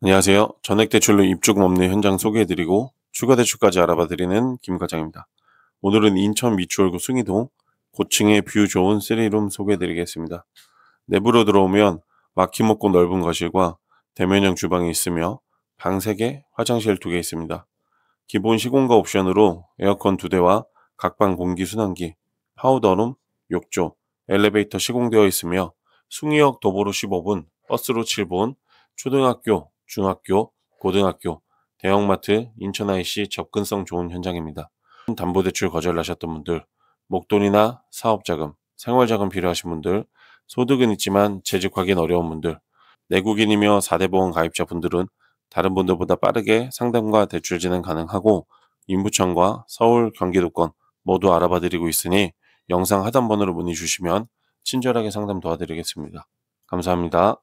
안녕하세요. 전액대출로 입주금 없는 현장 소개해드리고 추가대출까지 알아봐드리는 김과장입니다. 오늘은 인천 미추홀구 숭이동 고층의 뷰 좋은 3룸 소개해드리겠습니다. 내부로 들어오면 막힘없고 넓은 거실과 대면형 주방이 있으며 방 3개, 화장실 2개 있습니다. 기본 시공가 옵션으로 에어컨 2대와 각방 공기순환기, 파우더룸, 욕조, 엘리베이터 시공되어 있으며 숭이역 도보로 15분, 버스로 7분, 초등학교, 중학교, 고등학교, 대형마트, 인천 IC 접근성 좋은 현장입니다. 담보대출 거절하셨던 분들, 목돈이나 사업자금, 생활자금 필요하신 분들, 소득은 있지만 재직하기는 어려운 분들, 내국인이며 4대 보험 가입자 분들은 다른 분들보다 빠르게 상담과 대출 진행 가능하고 인부청과 서울, 경기도권 모두 알아봐 드리고 있으니 영상 하단번호로 문의 주시면 친절하게 상담 도와드리겠습니다. 감사합니다.